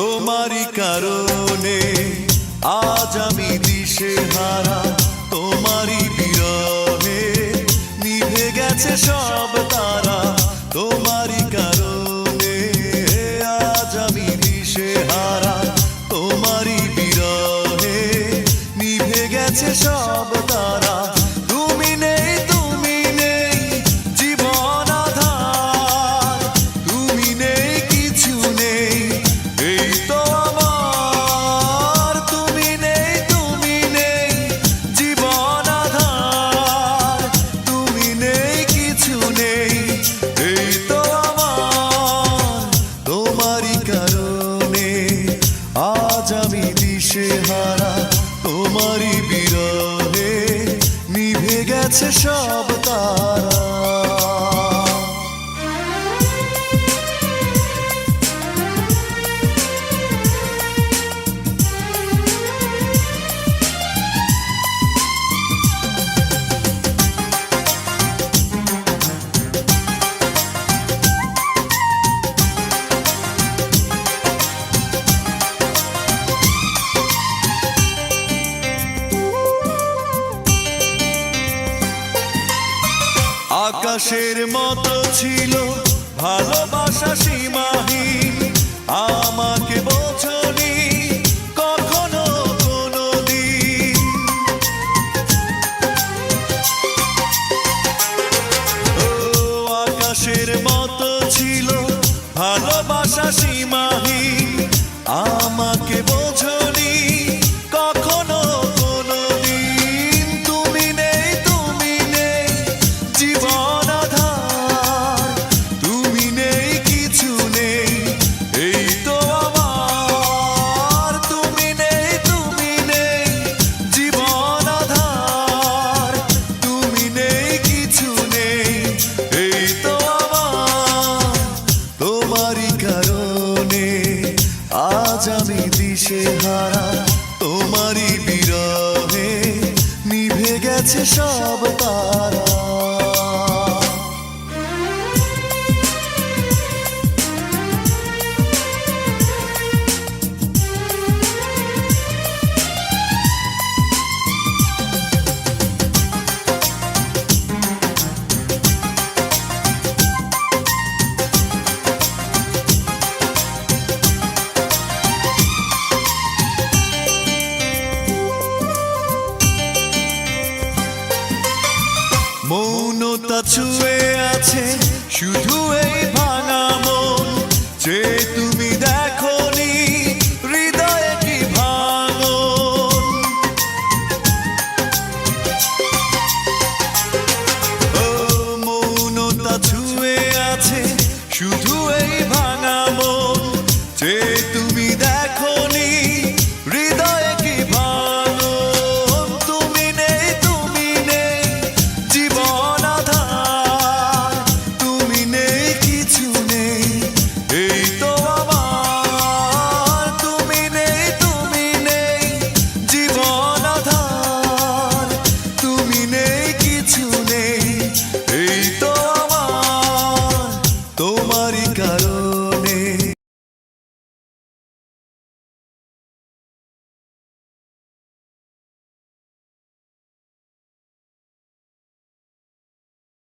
তোমারই কারণে আজ আমি দিশেহারা, তোমারই বিরহে নিভে গেছে সব তারা। তোমারই কারণে আজ আমি দিশেহারা, তোমারই বিরহে নিভে গেছে সব তারা। তুমি নেই, তুমি নেই জীবন আধার, তুমি নেই, কিছু নেই এই তো আমার। তুমি নেই, তুমি নেই জীবন আধার, তুমি নেই, কিছু নেই এই তো আমার। তোমারই কারণে আজ আমি দিশেহারা, তোমারই বিরহে নিভে গেছে সব তারা। আকাশের মতো ছিল ভালোবাসা সীমাহীন, আমাকে বোঝনি কখনো কোনোদিন। ও আকাশের মতো ছিল ভালোবাসা সীমাহীন, আমাকে বোঝনি কখনো কোনোদিন। তুমি নেই, তুমি নেই জীবন আধার, তুমি নেই, কিছু নেই এই তো আমার। তুমি নেই, তুমি নেই জীবন আধার, তুমি নেই, কিছু নেই এই তো আমার। তোমারই কারণে আজ আমি দিশেহারা, তোমারই বিরহে নিভে গেছে সব তারা। মৌনতা ছুঁয়ে আছে শুধু